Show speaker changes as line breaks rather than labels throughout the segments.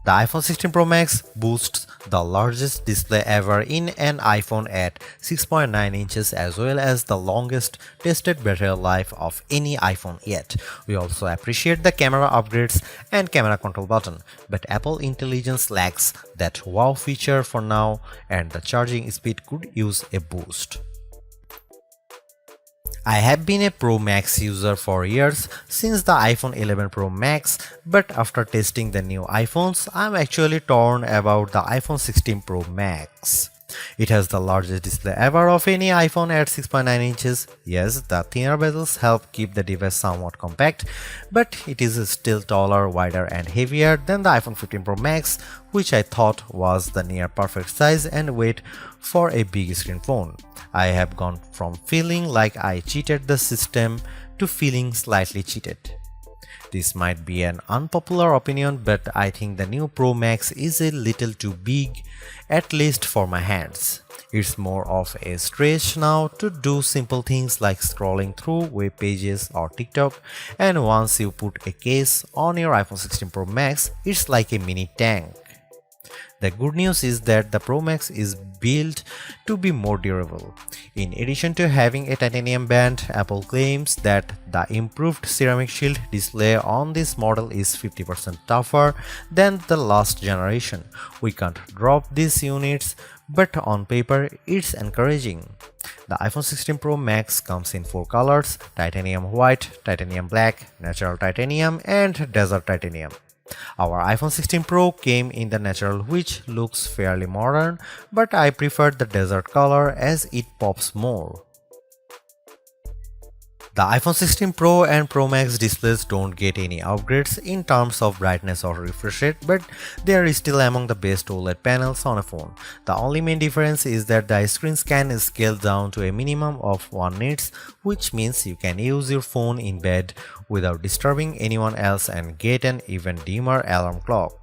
The iPhone 16 Pro Max boasts the largest display ever in an iPhone at 6.9 inches as well as the longest tested battery life of any iPhone yet. We also appreciate the camera upgrades and camera control button, but Apple Intelligence lacks that wow feature for now and the charging speed could use a boost. I have been a Pro Max user for years since the iPhone 11 Pro Max, but after testing the new iPhones, I'm actually torn about the iPhone 16 Pro Max. It has the largest display ever of any iPhone at 6.9 inches. Yes, the thinner bezels help keep the device somewhat compact, but it is still taller, wider and heavier than the iPhone 15 Pro Max, which I thought was the near perfect size and weight for a big screen phone. I have gone from feeling like I cheated the system to feeling slightly cheated. This might be an unpopular opinion, but I think the new Pro Max is a little too big, at least for my hands. It's more of a stretch now to do simple things like scrolling through web pages or TikTok, and once you put a case on your iPhone 16 Pro Max, it's like a mini tank. The good news is that the Pro Max is built to be more durable. In addition to having a titanium band, Apple claims that the improved ceramic shield display on this model is 50% tougher than the last generation. We can't drop these units, but on paper it's encouraging. The iPhone 16 Pro Max comes in 4 colors: titanium white, titanium black, natural titanium, and desert titanium. Our iPhone 16 Pro came in the natural, which looks fairly modern, but I prefer the desert color as it pops more. The iPhone 16 Pro and Pro Max displays don't get any upgrades in terms of brightness or refresh rate, but they are still among the best OLED panels on a phone. The only main difference is that the screens can scale down to a minimum of 1 nits, which means you can use your phone in bed without disturbing anyone else and get an even dimmer alarm clock.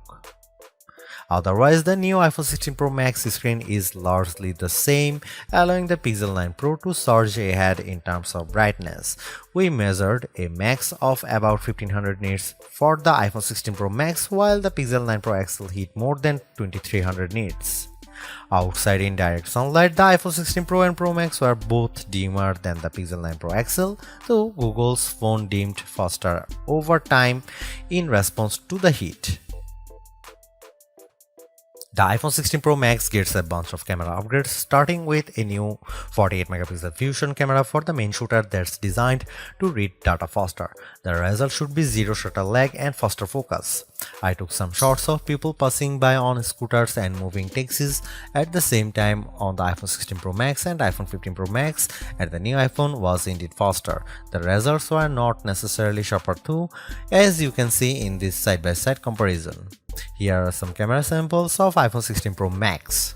Otherwise, the new iPhone 16 Pro Max screen is largely the same, allowing the Pixel 9 Pro to surge ahead in terms of brightness. We measured a max of about 1500 nits for the iPhone 16 Pro Max, while the Pixel 9 Pro XL hit more than 2300 nits. Outside in direct sunlight, the iPhone 16 Pro and Pro Max were both dimmer than the Pixel 9 Pro XL, though Google's phone dimmed faster over time in response to the heat. The iPhone 16 Pro Max gets a bunch of camera upgrades, starting with a new 48 megapixel fusion camera for the main shooter that's designed to read data faster. The result should be zero shutter lag and faster focus. I took some shots of people passing by on scooters and moving taxis at the same time on the iPhone 16 Pro Max and iPhone 15 Pro Max, and the new iPhone was indeed faster. The results were not necessarily sharper though, as you can see in this side-by-side comparison. Here are some camera samples of iPhone 16 Pro Max.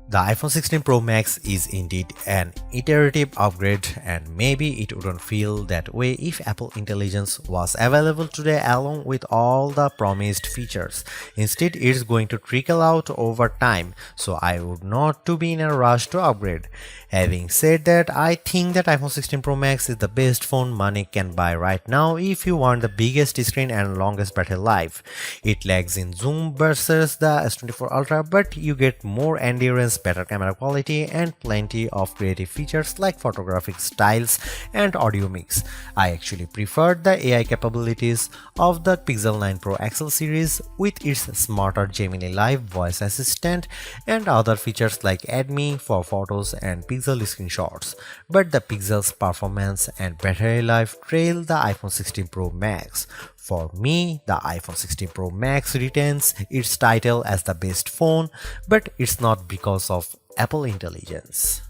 The iPhone 16 Pro Max is indeed an iterative upgrade, and maybe it wouldn't feel that way if Apple Intelligence was available today along with all the promised features. Instead, it's going to trickle out over time, so I would not to be in a rush to upgrade. Having said that, I think that iPhone 16 Pro Max is the best phone money can buy right now if you want the biggest screen and longest battery life. It lags in zoom versus the S24 Ultra, but you get more endurance, better camera quality, and plenty of creative features like photographic styles and audio mix. I actually preferred the AI capabilities of the Pixel 9 Pro XL series with its smarter Gemini Live voice assistant and other features like Add Me for photos and Pixel screenshots. But the Pixel's performance and battery life trail the iPhone 16 Pro Max. For me, the iPhone 16 Pro Max retains its title as the best phone, but it's not because of Apple Intelligence.